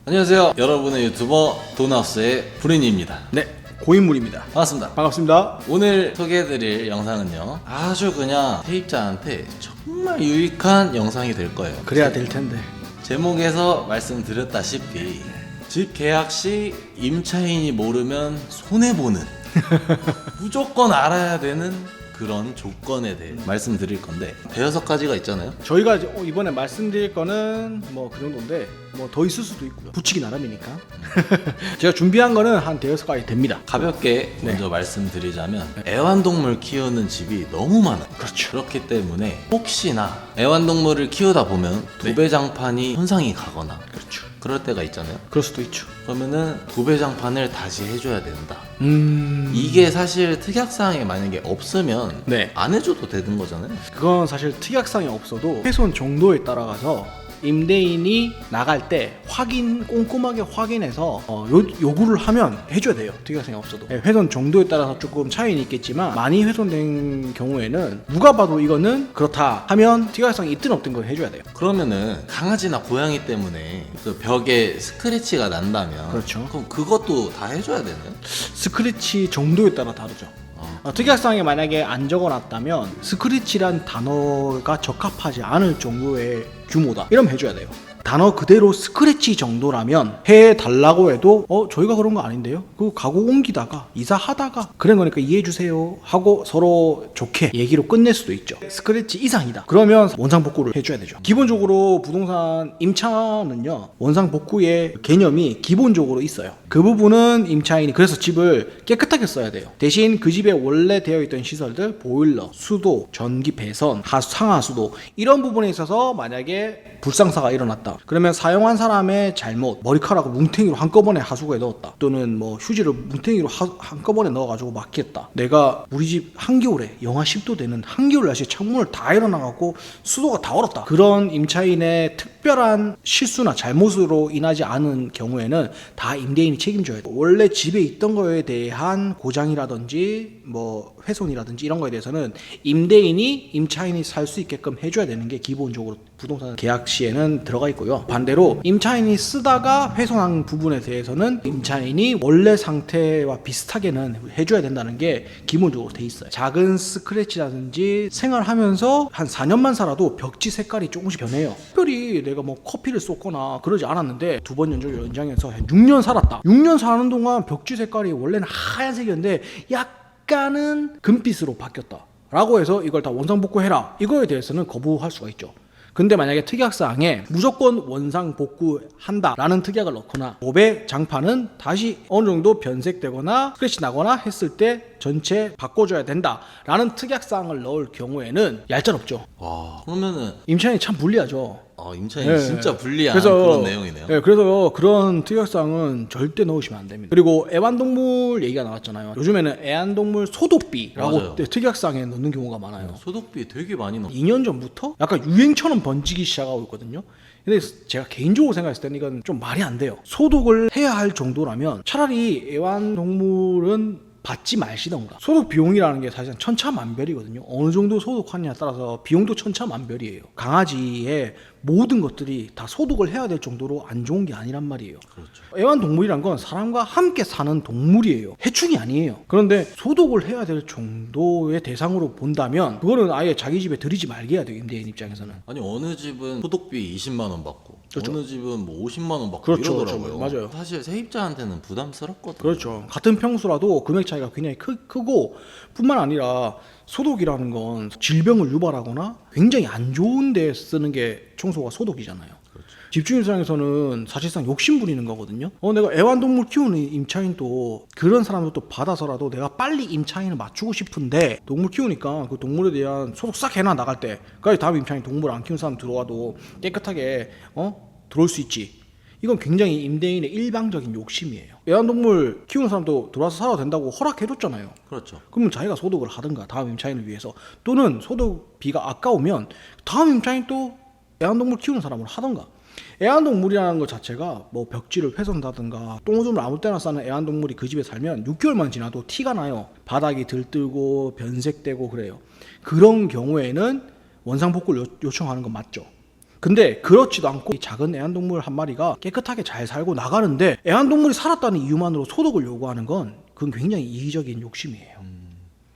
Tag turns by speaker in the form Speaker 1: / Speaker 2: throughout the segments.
Speaker 1: 안녕하세요. 여러분의 유튜버 돈하우스의 브린입니다.
Speaker 2: 네, 고인물입니다.
Speaker 1: 반갑습니다.
Speaker 2: 반갑습니다.
Speaker 1: 오늘 소개해드릴 영상은요, 아주 그냥 세입자한테 정말 유익한 영상이 될 거예요.
Speaker 2: 그래야 될 텐데.
Speaker 1: 제목에서 말씀드렸다시피 집 계약 시 임차인이 모르면 손해보는 무조건 알아야 되는 그런 조건에 대해 말씀드릴 건데, 대여섯 가지가 있잖아요.
Speaker 2: 저희가 이번에 말씀드릴 거는 뭐 그 정도인데 뭐 더 있을 수도 있고요. 붙이기 나름이니까. 제가 준비한 거는 한 대여섯 가지 됩니다.
Speaker 1: 가볍게 먼저 말씀드리자면, 애완동물 키우는 집이 너무 많아요.
Speaker 2: 그렇죠.
Speaker 1: 그렇기 때문에 혹시나 애완동물을 키우다 보면 도배장판이 손상이 가거나
Speaker 2: 그렇죠.
Speaker 1: 그럴 때가 있잖아요.
Speaker 2: 그럴 수도 있죠.
Speaker 1: 그러면은 도배장판을 다시 해줘야 된다. 이게 사실 특약사항에 만약에 없으면
Speaker 2: 네.
Speaker 1: 안 해줘도 되는 거잖아요.
Speaker 2: 그건 사실 특약상이 없어도 훼손 정도에 따라가서 임대인이 나갈 때 꼼꼼하게 확인해서 요구를 하면 해줘야 돼요. 특약상이 없어도. 훼손 정도에 따라서 조금 차이는 있겠지만, 많이 훼손된 경우에는 누가 봐도 이거는 그렇다 하면 특약상이 있든 없든 걸 해줘야 돼요.
Speaker 1: 그러면은 강아지나 고양이 때문에 그 벽에 스크래치가 난다면,
Speaker 2: 그렇죠.
Speaker 1: 그럼 그것도 다 해줘야 되나요?
Speaker 2: 스크래치 정도에 따라 다르죠. 특약사항에 만약에 안 적어놨다면 스크래치란 단어가 적합하지 않을 정도의 규모다 이러면 해줘야 돼요. 단어 그대로 스크래치 정도라면 해달라고 해도 저희가 그런 거 아닌데요, 그 가구 옮기다가 이사하다가 그런 거니까 이해해주세요 하고 서로 좋게 얘기로 끝낼 수도 있죠. 스크래치 이상이다 그러면 원상복구를 해줘야 되죠. 기본적으로 부동산 임차는요, 원상복구의 개념이 기본적으로 있어요. 그 부분은 임차인이 그래서 집을 깨끗하게 써야 돼요. 대신 그 집에 원래 되어 있던 시설들, 보일러, 수도, 전기 배선, 상하수도, 이런 부분에 있어서 만약에 불상사가 일어났다 그러면 사용한 사람의 잘못, 머리카락을 뭉탱이로 한꺼번에 하수구에 넣었다, 또는 뭐 휴지를 뭉탱이로 한꺼번에 넣어가지고 막혔다, 내가 우리 집 한겨울에 영하 10도 되는 한겨울 날씨에 창문을 다 열어놔갖고 수도가 다 얼었다, 그런 임차인의 특별한 실수나 잘못으로 인하지 않은 경우에는 다 임대인이 책임져야 돼요. 원래 집에 있던 거에 대한 고장이라든지 뭐 훼손이라든지 이런 거에 대해서는 임대인이 임차인이 살 수 있게끔 해줘야 되는 게 기본적으로 부동산 계약 시에는 들어가 있고요. 반대로 임차인이 쓰다가 훼손한 부분에 대해서는 임차인이 원래 상태와 비슷하게는 해줘야 된다는 게 기본적으로 돼 있어요. 작은 스크래치라든지 생활하면서 한 4년만 살아도 벽지 색깔이 조금씩 변해요. 특별히 내가 뭐 커피를 쏟거나 그러지 않았는데 두 번 연장해서 6년 살았다. 6년 사는 동안 벽지 색깔이 원래는 하얀색이었는데 약간은 금빛으로 바뀌었다 라고 해서 이걸 다 원상복구해라, 이거에 대해서는 거부할 수가 있죠. 근데 만약에 특약사항에 무조건 원상복구한다라는 특약을 넣거나 도배 장판은 다시 어느 정도 변색되거나 스크래치 나거나 했을 때 전체 바꿔줘야 된다라는 특약사항을 넣을 경우에는 얄짤없죠.
Speaker 1: 와, 그러면은
Speaker 2: 임차인이 참 불리하죠.
Speaker 1: 임차인이
Speaker 2: 네.
Speaker 1: 진짜 불리한
Speaker 2: 그래서,
Speaker 1: 그런 내용이네요.
Speaker 2: 네, 그래서 그런 특약사항은 절대 넣으시면 안 됩니다. 그리고 애완동물 얘기가 나왔잖아요. 요즘에는 애완동물 소독비라고 특약사항에 넣는 경우가 많아요.
Speaker 1: 소독비 되게 많이 넣어.
Speaker 2: 2년 전부터 약간 유행처럼 번지기 시작하고 있거든요. 근데 제가 개인적으로 생각했을 때는 이건 좀 말이 안 돼요. 소독을 해야 할 정도라면 차라리 애완동물은 받지 마시던가. 소독 비용이라는 게 사실은 천차만별이거든요. 어느 정도 소독하느냐에 따라서 비용도 천차만별이에요. 강아지의 모든 것들이 다 소독을 해야 될 정도로 안 좋은 게 아니란 말이에요.
Speaker 1: 그렇죠.
Speaker 2: 애완동물이란 건 사람과 함께 사는 동물이에요. 해충이 아니에요. 그런데 소독을 해야 될 정도의 대상으로 본다면 그거는 아예 자기 집에 들이지 말게 해야 돼요, 임대인 입장에서는.
Speaker 1: 아니, 어느 집은 소독비 20만 원 받고,
Speaker 2: 그렇죠.
Speaker 1: 어느 집은 뭐 50만 원 받고,
Speaker 2: 그렇죠,
Speaker 1: 이러더라고요.
Speaker 2: 그렇죠. 맞아요.
Speaker 1: 사실 세입자한테는 부담스럽거든요.
Speaker 2: 그렇죠. 같은 평수라도 금액 차이가 굉장히 크고, 뿐만 아니라 소독이라는 건 질병을 유발하거나 굉장히 안 좋은 데 쓰는 게 청소가 소독이잖아요. 그렇죠. 집주인 입장에서는 사실상 욕심 부리는 거거든요. 내가 애완동물 키우는 임차인도 그런 사람들도 받아서라도 내가 빨리 임차인을 맞추고 싶은데, 동물 키우니까 그 동물에 대한 소독 싹 해놔 나갈 때, 그러니까 다음 임차인 동물 안 키우는 사람 들어와도 깨끗하게 들어올 수 있지. 이건 굉장히 임대인의 일방적인 욕심이에요. 애완동물 키우는 사람도 들어와서 살아도 된다고 허락해줬잖아요.
Speaker 1: 그렇죠.
Speaker 2: 그러면 자기가 소독을 하든가 다음 임차인을 위해서, 또는 소독비가 아까우면 다음 임차인 또 애완동물 키우는 사람을 하든가. 애완동물이라는 것 자체가 뭐 벽지를 훼손다든가 똥오줌을 아무 때나 싸는 애완동물이 그 집에 살면 6개월만 지나도 티가 나요. 바닥이 들뜨고 변색되고 그래요. 그런 경우에는 원상복구를 요청하는 건 맞죠. 근데 그렇지도 않고 이 작은 애완동물 한 마리가 깨끗하게 잘 살고 나가는데 애완동물이 살았다는 이유만으로 소득을 요구하는 건 그건 굉장히 이기적인 욕심이에요.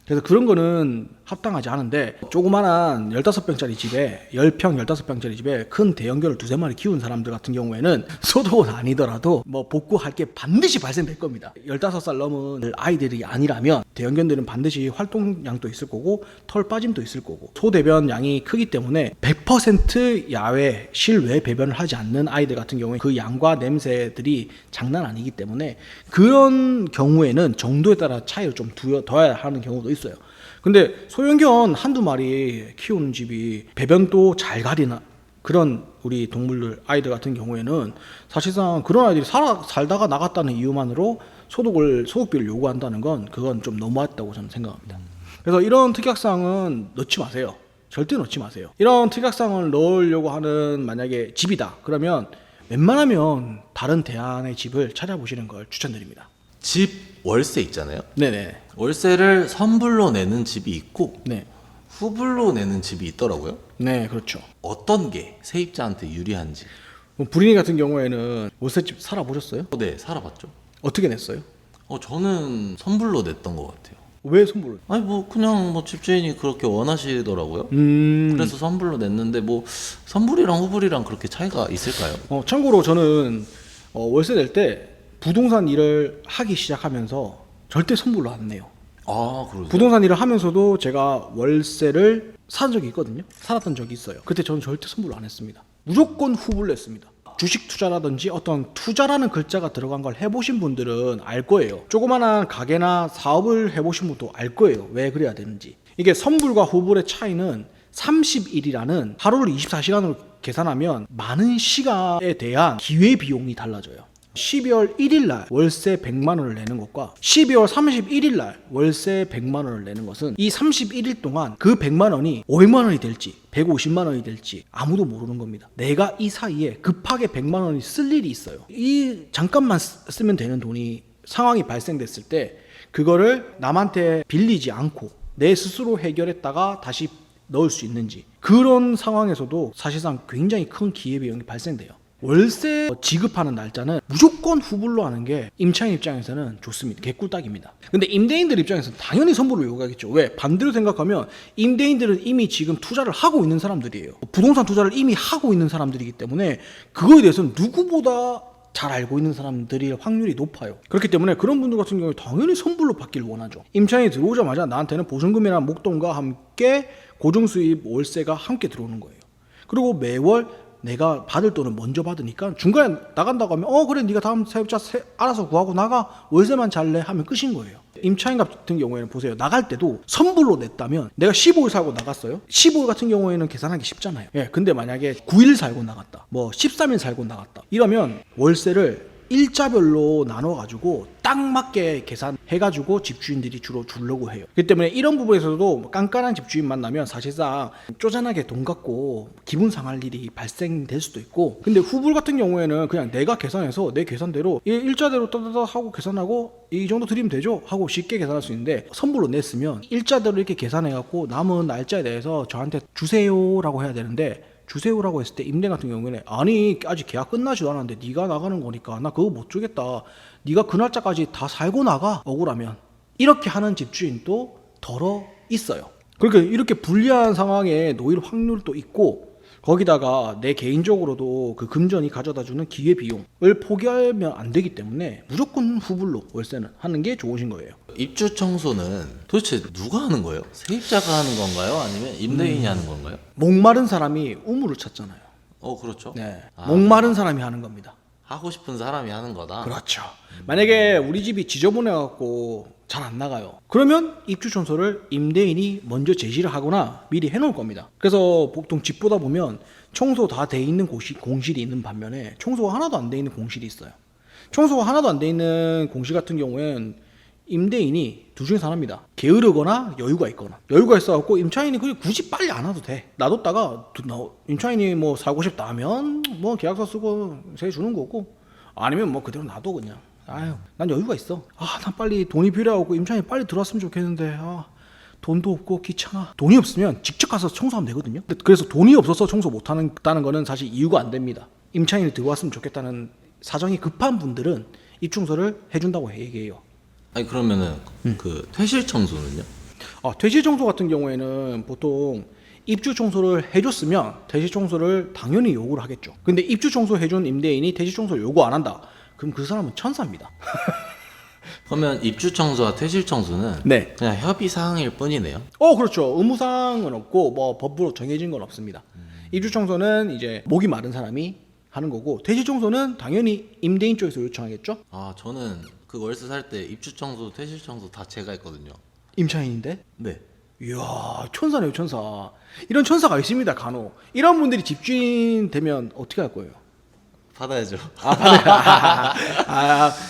Speaker 2: 그래서 그런 거는 합당하지 않은데 조그만한 15평짜리 집에 10평, 15평짜리 집에 큰 대형견을 두세 마리 키우는 사람들 같은 경우에는 소득은 아니더라도 뭐 복구할 게 반드시 발생될 겁니다. 15살 넘은 아이들이 아니라면 대형견들은 반드시 활동량도 있을 거고 털 빠짐도 있을 거고 소대변 양이 크기 때문에 100% 야외, 실외 배변을 하지 않는 아이들 같은 경우에 그 양과 냄새들이 장난 아니기 때문에 그런 경우에는 정도에 따라 차이를 좀 둬야 하는 경우도 있어요. 근데 소형견 한두 마리 키우는 집이 배변도 잘 가리나 그런 우리 동물들 아이들 같은 경우에는 사실상 그런 아이들이 살다가 나갔다는 이유만으로 소득비를 요구한다는 건 그건 좀 너무했다고 저는 생각합니다. 그래서 이런 특약사항은 넣지 마세요. 절대 넣지 마세요. 이런 특약사항을 넣으려고 하는 만약에 집이다 그러면 웬만하면 다른 대안의 집을 찾아보시는 걸 추천드립니다.
Speaker 1: 집 월세 있잖아요.
Speaker 2: 네네.
Speaker 1: 월세를 선불로 내는 집이 있고
Speaker 2: 네.
Speaker 1: 후불로 내는 집이 있더라고요.
Speaker 2: 네, 그렇죠.
Speaker 1: 어떤 게 세입자한테 유리한지.
Speaker 2: 부린이 같은 경우에는 월세집 살아보셨어요?
Speaker 1: 네, 살아봤죠.
Speaker 2: 어떻게 냈어요?
Speaker 1: 저는 선불로 냈던 것 같아요.
Speaker 2: 왜 선불을?
Speaker 1: 아니 뭐 그냥 뭐 집주인이 그렇게 원하시더라고요. 그래서 선불로 냈는데 뭐 선불이랑 후불이랑 그렇게 차이가 있을까요?
Speaker 2: 참고로 저는 월세 낼 때 부동산 일을 하기 시작하면서 절대 선불로 안 내요.
Speaker 1: 아, 그러세요?
Speaker 2: 부동산 일을 하면서도 제가 월세를 산 적이 있거든요. 살았던 적이 있어요. 그때 저는 절대 선불로 안 했습니다. 무조건 후불로 했습니다. 주식 투자라든지 어떤 투자라는 글자가 들어간 걸 해보신 분들은 알 거예요. 조그마한 가게나 사업을 해보신 분도 알 거예요. 왜 그래야 되는지. 이게 선불과 후불의 차이는 30일이라는 하루를 24시간으로 계산하면 많은 시간에 대한 기회비용이 달라져요. 12월 1일 날 월세 100만 원을 내는 것과 12월 31일 날 월세 100만 원을 내는 것은 이 31일 동안 그 100만 원이 500만 원이 될지 150만 원이 될지 아무도 모르는 겁니다. 내가 이 사이에 급하게 100만 원이 쓸 일이 있어요. 이 잠깐만 쓰면 되는 돈이 상황이 발생됐을 때 그거를 남한테 빌리지 않고 내 스스로 해결했다가 다시 넣을 수 있는지 그런 상황에서도 사실상 굉장히 큰 기회비용이 발생돼요. 월세 지급하는 날짜는 무조건 후불로 하는 게 임차인 입장에서는 좋습니다. 개꿀딱입니다. 근데 임대인들 입장에서는 당연히 선불을 요구하겠죠. 왜? 반대로 생각하면 임대인들은 이미 지금 투자를 하고 있는 사람들이에요. 부동산 투자를 이미 하고 있는 사람들이기 때문에 그거에 대해서는 누구보다 잘 알고 있는 사람들이 확률이 높아요. 그렇기 때문에 그런 분들 같은 경우에 당연히 선불로 받기를 원하죠. 임차인이 들어오자마자 나한테는 보증금이나 목돈과 함께 고정수입 월세가 함께 들어오는 거예요. 그리고 매월 내가 받을 돈을 먼저 받으니까 중간에 나간다고 하면 그래 네가 다음 세입자 알아서 구하고 나가 월세만 잘 내 하면 끝인 거예요. 임차인 같은 경우에는 보세요. 나갈 때도 선불로 냈다면 내가 15일 살고 나갔어요. 15일 같은 경우에는 계산하기 쉽잖아요. 근데 만약에 9일 살고 나갔다, 뭐 13일 살고 나갔다 이러면 월세를 일자별로 나눠가지고 딱 맞게 계산해가지고 집주인들이 주로 주려고 해요. 그렇기 때문에 이런 부분에서도 깐깐한 집주인 만나면 사실상 쪼잔하게 돈 갖고 기분 상할 일이 발생될 수도 있고, 근데 후불 같은 경우에는 그냥 내가 계산해서 내 계산대로 일자대로 따다다 하고 계산하고 이 정도 드리면 되죠 하고 쉽게 계산할 수 있는데, 선불로 냈으면 일자대로 이렇게 계산해갖고 남은 날짜에 대해서 저한테 주세요라고 해야 되는데, 주세요라고 했을 때 임대 같은 경우에는 아니 아직 계약 끝나지도 않았는데 네가 나가는 거니까 나 그거 못 주겠다, 네가 그 날짜까지 다 살고 나가 억울하면, 이렇게 하는 집주인도 덜어 있어요. 그러니까 이렇게 불리한 상황에 놓일 확률도 있고, 거기다가 내 개인적으로도 그 금전이 가져다주는 기회비용을 포기하면 안 되기 때문에 무조건 후불로 월세는 하는 게 좋으신 거예요.
Speaker 1: 입주 청소는 도대체 누가 하는 거예요? 세입자가 하는 건가요? 아니면 임대인이 하는 건가요?
Speaker 2: 목마른 사람이 우물을 찾잖아요.
Speaker 1: 그렇죠.
Speaker 2: 네, 목마른 사람이 하는 겁니다.
Speaker 1: 하고 싶은 사람이 하는 거다.
Speaker 2: 그렇죠. 만약에 우리 집이 지저분해갖고 잘 안 나가요. 그러면 입주 청소를 임대인이 먼저 제시를 하거나 미리 해놓을 겁니다. 그래서 보통 집 보다 보면 청소 다 돼 있는 공실이 있는 반면에 청소가 하나도 안 돼 있는 공실이 있어요. 청소가 하나도 안 돼 있는 공실 같은 경우에는 임대인이 둘 중에 하나입니다. 게으르거나 여유가 있거나. 여유가 있어갖고 임차인이 그냥 굳이 빨리 안 와도 돼, 놔뒀다가 임차인이 뭐 살고 싶다 하면 뭐 계약서 쓰고 세 주는 거고, 아니면 뭐 그대로 놔둬 그냥. 아유, 난 여유가 있어. 난 빨리 돈이 필요하고 임차인이 빨리 들어왔으면 좋겠는데 돈도 없고 귀찮아. 돈이 없으면 직접 가서 청소하면 되거든요. 그래서 돈이 없어서 청소 못하는 거는 사실 이유가 안 됩니다. 임차인이 들어왔으면 좋겠다는 사정이 급한 분들은 입청소를 해준다고 얘기해요.
Speaker 1: 아니 그러면은 그 퇴실 청소는요?
Speaker 2: 퇴실 청소 같은 경우에는 보통 입주 청소를 해줬으면 퇴실 청소를 당연히 요구를 하겠죠. 근데 입주 청소 해준 임대인이 퇴실 청소를 요구 안 한다. 그럼 그 사람은 천사입니다.
Speaker 1: 그러면 입주 청소와 퇴실 청소는
Speaker 2: 네.
Speaker 1: 그냥 협의 사항일 뿐이네요.
Speaker 2: 그렇죠. 의무사항은 없고 뭐 법으로 정해진 건 없습니다. 입주 청소는 이제 목이 마른 사람이 하는 거고, 퇴실 청소는 당연히 임대인 쪽에서 요청하겠죠.
Speaker 1: 저는 그 월세 살 때 입주 청소, 퇴실 청소 다 제가 했거든요.
Speaker 2: 임차인인데?
Speaker 1: 네.
Speaker 2: 이야, 천사네요, 천사. 이런 천사가 있습니다, 간혹. 이런 분들이 집주인 되면 어떻게 할 거예요?
Speaker 1: 받아야죠.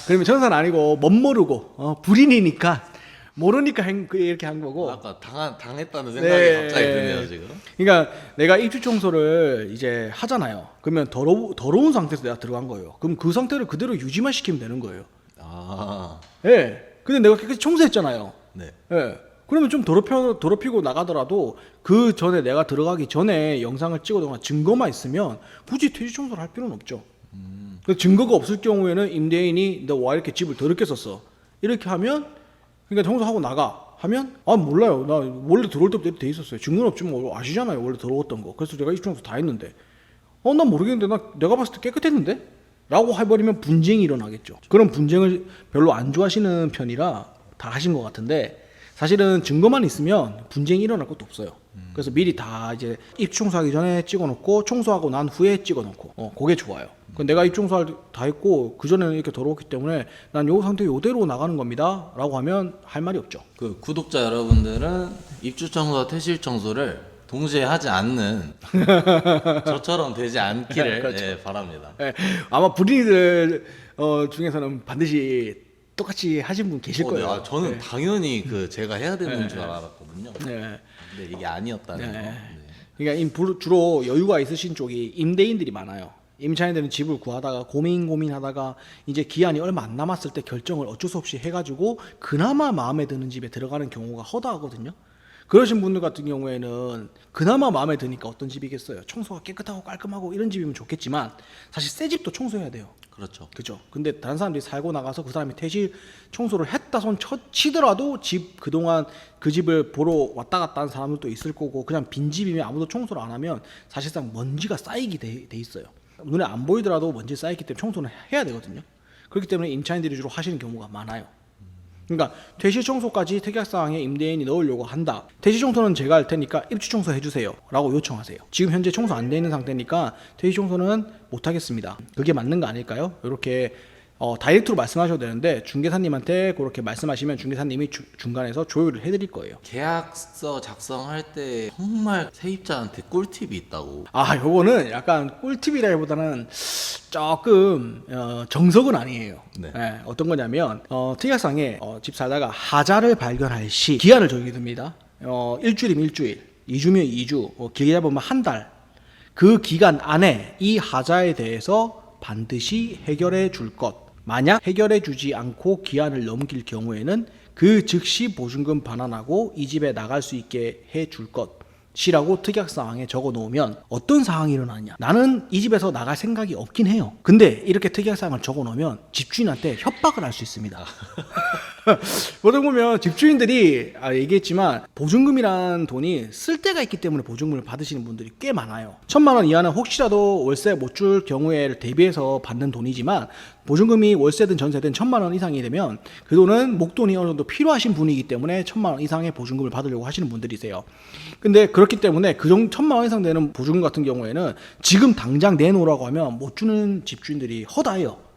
Speaker 2: 그러면 천사는 아니고 멋모르고 불인이니까 모르니까 이렇게 한 거고.
Speaker 1: 아까 당했다는 생각이 갑자기 드네요 지금.
Speaker 2: 그러니까 내가 입주 청소를 이제 하잖아요. 그러면 더러운 상태에서 내가 들어간 거예요. 그럼 그 상태를 그대로 유지만 시키면 되는 거예요. 예. 근데 내가 깨끗이 청소했잖아요.
Speaker 1: 네.
Speaker 2: 예. 그러면 좀 더럽히고 나가더라도 그 전에 내가 들어가기 전에 영상을 찍어두거나 증거만 있으면 굳이 퇴실 청소를 할 필요는 없죠. 그 증거가 없을 경우에는 임대인이 너 와 이렇게 집을 더럽게 썼어 이렇게 하면, 그러니까 청소하고 나가 하면 몰라요, 나 원래 들어올 때부터 이렇게 돼 있었어요. 증거는 없지만 아시잖아요 원래 들어왔던 거. 그래서 제가 입주 청소 다 했는데 난 모르겠는데 내가 봤을 때 깨끗했는데? 라고 해버리면 분쟁이 일어나겠죠. 그런 분쟁을 별로 안 좋아하시는 편이라 다 하신 것 같은데, 사실은 증거만 있으면 분쟁이 일어날 것도 없어요. 그래서 미리 다 이제 입청소하기 전에 찍어놓고 청소하고 난 후에 찍어놓고 그게 좋아요. 내가 입청소 다 했고 그 전에는 이렇게 더러웠기 때문에 난 요 상태 요대로 나가는 겁니다 라고 하면 할 말이 없죠.
Speaker 1: 그 구독자 여러분들은 입주 청소와 퇴실 청소를 동시에 하지 않는 저처럼 되지 않기를
Speaker 2: 그렇죠.
Speaker 1: 바랍니다.
Speaker 2: 아마 불인이들 중에서는 반드시 똑같이 하신 분 계실 거예요.
Speaker 1: 네. 저는 당연히 제가 해야 되는 줄 알았거든요.
Speaker 2: 네.
Speaker 1: 근데 이게 아니었다는 거. 네.
Speaker 2: 그러니까 주로 여유가 있으신 쪽이 임대인들이 많아요. 임차인들은 집을 구하다가 고민하다가 이제 기한이 얼마 안 남았을 때 결정을 어쩔 수 없이 해가지고 그나마 마음에 드는 집에 들어가는 경우가 허다하거든요. 그러신 분들 같은 경우에는 그나마 마음에 드니까 어떤 집이겠어요. 청소가 깨끗하고 깔끔하고 이런 집이면 좋겠지만 사실 새 집도 청소해야 돼요.
Speaker 1: 그렇죠.
Speaker 2: 그죠. 근데 다른 사람들이 살고 나가서 그 사람이 퇴실 청소를 했다 손 치더라도 그동안 그 집을 보러 왔다 갔다 한 사람들도 있을 거고, 그냥 빈 집이면 아무도 청소를 안 하면 사실상 먼지가 쌓이게 돼 있어요. 눈에 안 보이더라도 먼지 쌓이기 때문에 청소는 해야 되거든요. 그렇기 때문에 임차인들이 주로 하시는 경우가 많아요. 그러니까 퇴실 청소까지 특약사항에 임대인이 넣으려고 한다. 퇴실 청소는 제가 할 테니까 입주 청소 해주세요 라고 요청하세요. 지금 현재 청소 안 돼 있는 상태니까 퇴실 청소는 못 하겠습니다. 그게 맞는 거 아닐까요? 이렇게 다이렉트로 말씀하셔도 되는데 중개사님한테 그렇게 말씀하시면 중개사님이 중간에서 조율을 해드릴 거예요.
Speaker 1: 계약서 작성할 때 정말 세입자한테 꿀팁이 있다고.
Speaker 2: 요거는 약간 꿀팁이라기보다는 조금 정석은 아니에요.
Speaker 1: 네.
Speaker 2: 어떤 거냐면 특약상에 집 살다가 하자를 발견할 시 기한을 정해둡니다. 일주일이면 일주일, 2주면 2주, 길게 잡으면 한 달. 그 기간 안에 이 하자에 대해서 반드시 해결해 줄 것. 만약 해결해 주지 않고 기한을 넘길 경우에는 그 즉시 보증금 반환하고 이 집에 나갈 수 있게 해 줄 것이라고 특약사항에 적어 놓으면 어떤 상황이 일어나냐. 나는 이 집에서 나갈 생각이 없긴 해요. 근데 이렇게 특약사항을 적어 놓으면 집주인한테 협박을 할 수 있습니다. 보통 보면 집주인들이 얘기했지만 보증금이란 돈이 쓸 데가 있기 때문에 보증금을 받으시는 분들이 꽤 많아요. 1,000만 원 이하는 혹시라도 월세 못 줄 경우에 대비해서 받는 돈이지만, 보증금이 월세든 전세든 1,000만 원 이상이 되면 그 돈은 목돈이 어느 정도 필요하신 분이기 때문에 1,000만 원 이상의 보증금을 받으려고 하시는 분들이세요. 근데 그렇기 때문에 그 정도 1,000만 원 이상 되는 보증금 같은 경우에는 지금 당장 내놓으라고 하면 못 주는 집주인들이 허다해요.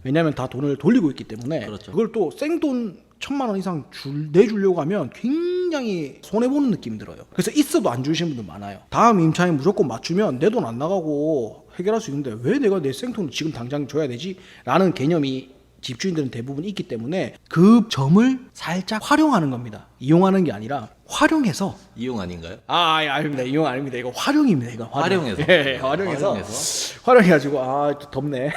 Speaker 2: 왜냐하면 다 돈을 돌리고 있기 때문에.
Speaker 1: 그렇죠.
Speaker 2: 그걸 또 생돈 1,000만 원 이상 내주려고 하면 굉장히 손해보는 느낌이 들어요. 그래서 있어도 안 주시는 분들 많아요. 다음 임차인 무조건 맞추면 내 돈 안 나가고 해결할 수 있는데 왜 내가 내 생돈을 지금 당장 줘야 되지? 라는 개념이 집주인들은 대부분 있기 때문에 그 점을 살짝 활용하는 겁니다. 이용하는 게 아니라 활용해서.
Speaker 1: 이용 아닌가요?
Speaker 2: 아닙니다. 이용 아닙니다. 이거 활용입니다. 이거
Speaker 1: 활용해서.
Speaker 2: 예, 활용해서. 활용해가지고 또 덥네.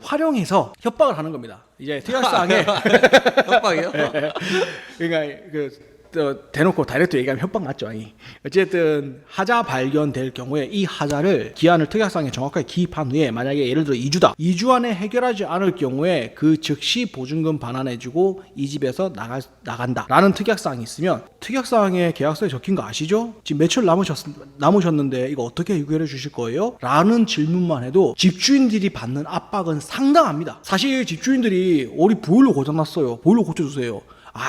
Speaker 2: 활용해서 협박을 하는 겁니다. 이제 특약사항에
Speaker 1: 협박이요?
Speaker 2: 그러니까 대놓고 다이렉트 얘기하면 협박 맞죠? 아니. 어쨌든 하자 발견될 경우에 이 하자를 기한을 특약사항에 정확하게 기입한 후에 만약에 예를 들어 2주다. 2주 안에 해결하지 않을 경우에 그 즉시 보증금 반환해주고 이 집에서 나간다 라는 특약사항이 있으면 특약사항에 계약서에 적힌 거 아시죠? 지금 며칠 남으셨는데 이거 어떻게 해결해 주실 거예요? 라는 질문만 해도 집주인들이 받는 압박은 상당합니다. 사실 집주인들이 우리 보일러 고장났어요. 보일러 고쳐주세요.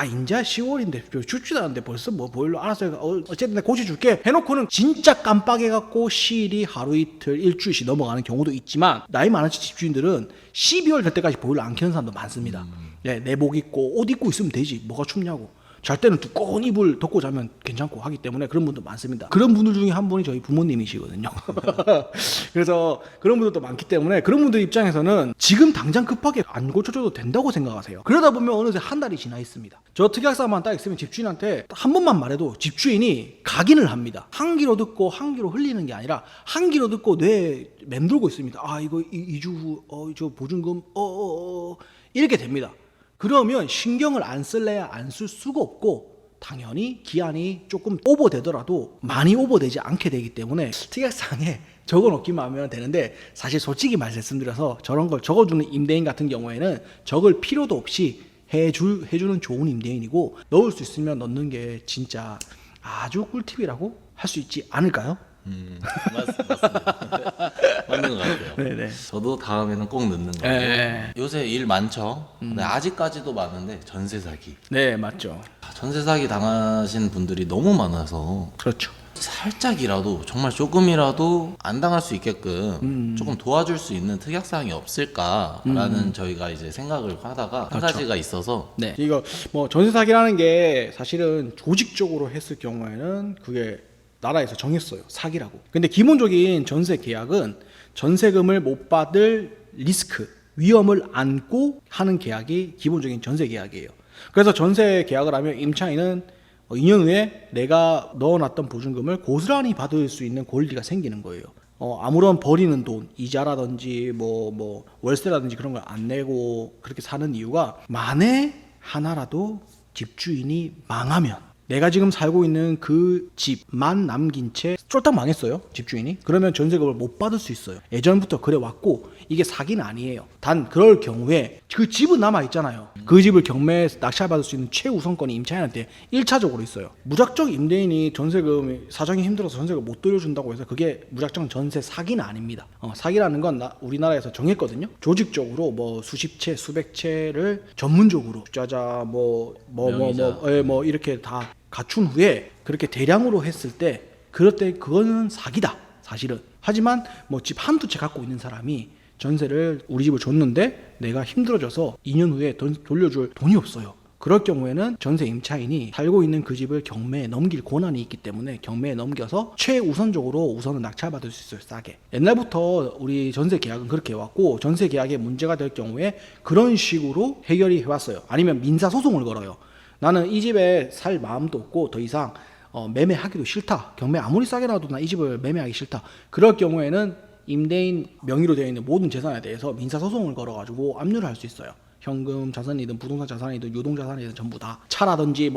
Speaker 2: 이제 10월인데 춥지도 않은데 벌써 뭐 보일러 알았어요. 어쨌든 내가 고쳐줄게 해놓고는 진짜 깜빡해갖고 시일이 하루 이틀 일주일씩 넘어가는 경우도 있지만 나이 많은 집주인들은 12월 될 때까지 보일러 안 켜는 사람도 많습니다. 내복 입고 옷 입고 있으면 되지 뭐가 춥냐고. 잘 때는 두꺼운 이불 덮고 자면 괜찮고 하기 때문에 그런 분도 많습니다. 그런 분들 중에 한 분이 저희 부모님이시거든요. 그래서 그런 분들도 많기 때문에 그런 분들 입장에서는 지금 당장 급하게 안 고쳐줘도 된다고 생각하세요. 그러다 보면 어느새 한 달이 지나 있습니다. 저 특약사만 딱 있으면 집주인한테 한 번만 말해도 집주인이 각인을 합니다. 한 귀로 듣고 한 귀로 흘리는 게 아니라 한 귀로 듣고 뇌에 맴돌고 있습니다. 이거 2주 후 저 보증금 이렇게 됩니다. 그러면 신경을 안 쓸래야 안 쓸 수가 없고 당연히 기한이 조금 오버되더라도 많이 오버되지 않게 되기 때문에 특약사항에 적어놓기만 하면 되는데 사실 솔직히 말씀드려서 저런 걸 적어주는 임대인 같은 경우에는 적을 필요도 없이 해주는 좋은 임대인이고 넣을 수 있으면 넣는 게 진짜 아주 꿀팁이라고 할 수 있지 않을까요?
Speaker 1: 맞습니다. 맞는 것 같아요.
Speaker 2: 네네.
Speaker 1: 저도 다음에는 꼭 넣는 거예요. 요새 일 많죠. 근데 아직까지도 많은데 전세 사기.
Speaker 2: 네, 맞죠.
Speaker 1: 전세 사기 당하신 분들이 너무 많아서
Speaker 2: 그렇죠.
Speaker 1: 살짝이라도 정말 조금이라도 안 당할 수 있게끔 조금 도와줄 수 있는 특약사항이 없을까라는 저희가 이제 생각을 하다가 한 가지가 있어서
Speaker 2: 네. 이거 뭐 전세 사기라는 게 사실은 조직적으로 했을 경우에는 그게 나라에서 정했어요. 사기라고. 근데 기본적인 전세 계약은 전세금을 못 받을 리스크, 위험을 안고 하는 계약이 기본적인 전세 계약이에요. 그래서 전세 계약을 하면 임차인은 2년 후에 내가 넣어놨던 보증금을 고스란히 받을 수 있는 권리가 생기는 거예요. 아무런 버리는 돈, 이자라든지 뭐 월세라든지 그런 걸 안 내고 그렇게 사는 이유가 만에 하나라도 집주인이 망하면 내가 지금 살고 있는 그 집만 남긴 채 쫄딱 망했어요. 집주인이. 그러면 전세금을 못 받을 수 있어요. 예전부터 그래 왔고 이게 사기는 아니에요. 단 그럴 경우에 그 집은 남아 있잖아요. 그 집을 경매에서 낙찰받을 수 있는 최우선권이 임차인한테 1차적으로 있어요. 무작정 임대인이 전세금 사정이 힘들어서 전세금 못 돌려준다고 해서 그게 무작정 전세 사기는 아닙니다. 사기라는 건 우리나라에서 정했거든요. 조직적으로 뭐 수십 채 수백 채를 전문적으로 투자자 뭐 이렇게 다 갖춘 후에 그렇게 대량으로 했을 때 그럴 때 그거는 사기다 사실은. 하지만 뭐 집 한두 채 갖고 있는 사람이 전세를 우리 집을 줬는데 내가 힘들어져서 2년 후에 돌려줄 돈이 없어요. 그럴 경우에는 전세 임차인이 살고 있는 그 집을 경매에 넘길 권한이 있기 때문에 경매에 넘겨서 최우선적으로 우선은 낙찰받을 수 있어요. 싸게. 옛날부터 우리 전세 계약은 그렇게 해왔고 전세 계약에 문제가 될 경우에 그런 식으로 해결이 해왔어요. 아니면 민사소송을 걸어요. 나는 이 집에 살 마음도 없고 더 이상 매매하기도 싫다. 경매 아무리 싸게 나와도 나 이 집을 매매하기 싫다. 그럴 경우에는 임대인 명의로 되어 있는 모든 재산에 대해서 민사소송을 걸어가지고 압류를 할 수 있어요. 현금 자산이든 부동산 자산이든 유동 자산이든 전부 다. 차라든지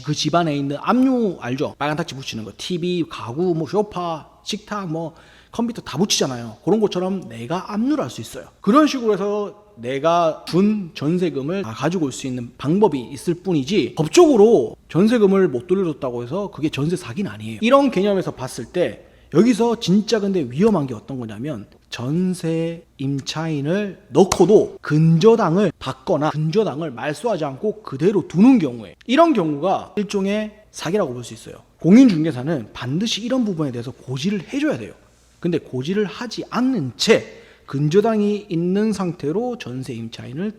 Speaker 2: 그 집안에 있는 압류 알죠? 빨간 딱지 붙이는 거. TV, 가구, 뭐 소파, 식탁, 뭐 컴퓨터 다 붙이잖아요. 그런 것처럼 내가 압류를 할 수 있어요. 그런 식으로 해서 내가 준 전세금을 다 가지고 올 수 있는 방법이 있을 뿐이지 법적으로 전세금을 못 돌려줬다고 해서 그게 전세 사기는 아니에요. 이런 개념에서 봤을 때 여기서 진짜 근데 위험한 게 어떤 거냐면 전세 임차인을 넣고도 근저당을 받거나 근저당을 말소하지 않고 그대로 두는 경우에 이런 경우가 일종의 사기라고 볼 수 있어요. 공인중개사는 반드시 이런 부분에 대해서 고지를 해줘야 돼요. 근데 고지를 하지 않는 채 근저당이 있는 상태로 전세 임차인을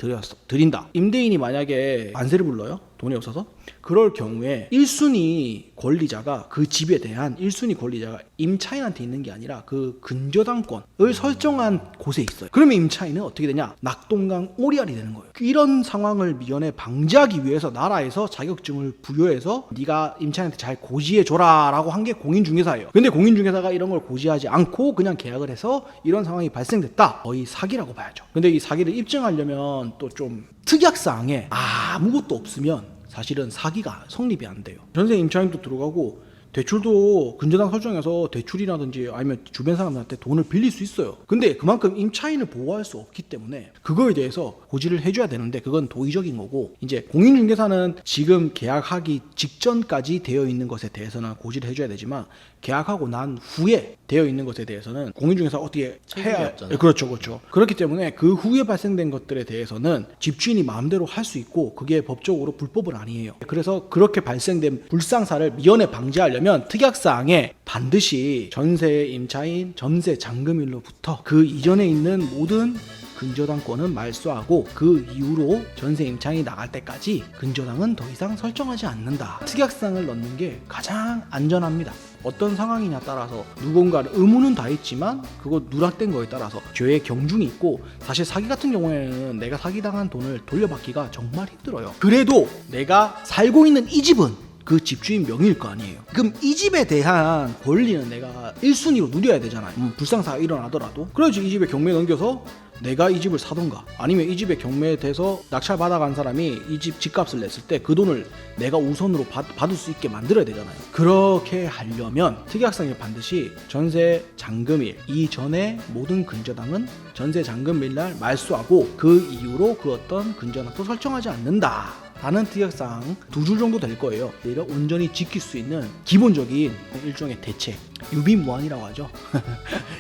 Speaker 2: 드린다. 임대인이 만약에 만세를 불러요. 돈이 없어서. 그럴 경우에 1순위 권리자가 그 집에 대한 1순위 권리자가 임차인한테 있는 게 아니라 그 근저당권을 설정한 곳에 있어요. 그러면 임차인은 어떻게 되냐? 낙동강 오리알이 되는 거예요. 이런 상황을 미연에 방지하기 위해서 나라에서 자격증을 부여해서 네가 임차인한테 잘 고지해줘라 라고 한 게 공인중개사예요. 근데 공인중개사가 이런 걸 고지하지 않고 그냥 계약을 해서 이런 상황이 발생됐다. 거의 사기라고 봐야죠. 근데 이 사기를 입증하려면 또 좀 특약사항에 아무것도 없으면 사실은 사기가 성립이 안 돼요. 전세 임차인도 들어가고 대출도 근저당 설정해서 대출이라든지 아니면 주변 사람들한테 돈을 빌릴 수 있어요. 근데 그만큼 임차인을 보호할 수 없기 때문에 그거에 대해서 고지를 해줘야 되는데 그건 도의적인 거고, 이제 공인중개사는 지금 계약하기 직전까지 되어 있는 것에 대해서는 고지를 해줘야 되지만 계약하고 난 후에 되어 있는 것에 대해서는 공인중개사가 어떻게 해야
Speaker 1: 없잖아요.
Speaker 2: 그렇죠. 그렇기 때문에 그 후에 발생된 것들에 대해서는 집주인이 마음대로 할 수 있고 그게 법적으로 불법은 아니에요. 그래서 그렇게 발생된 불상사를 미연에 방지하려면 특약사항에 반드시 전세 임차인, 전세 잔금일로부터 그 이전에 있는 모든 근저당권은 말소하고 그 이후로 전세 임차인이 나갈 때까지 근저당은 더 이상 설정하지 않는다. 특약사항을 넣는 게 가장 안전합니다. 어떤 상황이냐 따라서 누군가를 의무는 다 있지만 그거 누락된 거에 따라서 죄의 경중이 있고, 사실 사기 같은 경우에는 내가 사기당한 돈을 돌려받기가 정말 힘들어요. 그래도 내가 살고 있는 이 집은 그 집주인 명의일 거 아니에요. 그럼 이 집에 대한 권리는 내가 1순위로 누려야 되잖아요. 불상사가 일어나더라도. 그래야지 이 집에 경매 넘겨서 내가 이 집을 사던가, 아니면 이 집에 경매돼서 낙찰 받아간 사람이 이 집 집값을 냈을 때 그 돈을 내가 우선으로 받을 수 있게 만들어야 되잖아요. 그렇게 하려면 특약상에 반드시 전세 잔금일 이전에 모든 근저당은 전세 잔금일 날 말소하고 그 이후로 그 어떤 근저당도 설정하지 않는다 라는 특약사항 2줄 정도 될 거예요. 이를 온전히 지킬 수 있는 기본적인 일종의 대책, 유비무환이라고 하죠.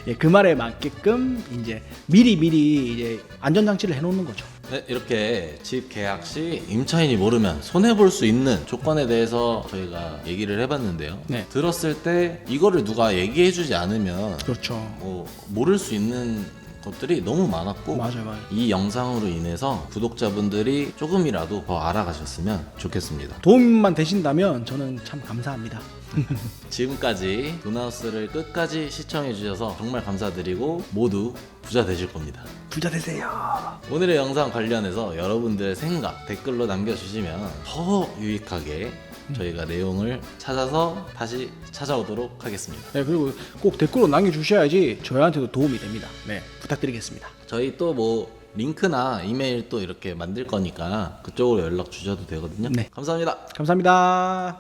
Speaker 2: 예, 그 말에 맞게끔 이제 미리 이제 안전장치를 해놓는 거죠.
Speaker 1: 네, 이렇게 집 계약 시 임차인이 모르면 손해볼 수 있는 조건에 대해서 저희가 얘기를 해봤는데요.
Speaker 2: 네.
Speaker 1: 들었을 때 이거를 누가 얘기해주지 않으면
Speaker 2: 그렇죠.
Speaker 1: 모를 수 있는 것들이 너무 많았고,
Speaker 2: 맞아요.
Speaker 1: 이 영상으로 인해서 구독자분들이 조금이라도 더 알아가셨으면 좋겠습니다.
Speaker 2: 도움만 되신다면 저는 참 감사합니다.
Speaker 1: 지금까지 돈하우스를 끝까지 시청해주셔서 정말 감사드리고 모두 부자 되실 겁니다.
Speaker 2: 부자 되세요.
Speaker 1: 오늘의 영상 관련해서 여러분들의 생각 댓글로 남겨주시면 더 유익하게 저희가 내용을 찾아서 다시 찾아오도록 하겠습니다.
Speaker 2: 네, 그리고 꼭 댓글로 남겨주셔야지 저희한테도 도움이 됩니다. 네, 부탁드리겠습니다.
Speaker 1: 저희 또 뭐 링크나 이메일 또 이렇게 만들 거니까 그쪽으로 연락 주셔도 되거든요.
Speaker 2: 네.
Speaker 1: 감사합니다.
Speaker 2: 감사합니다.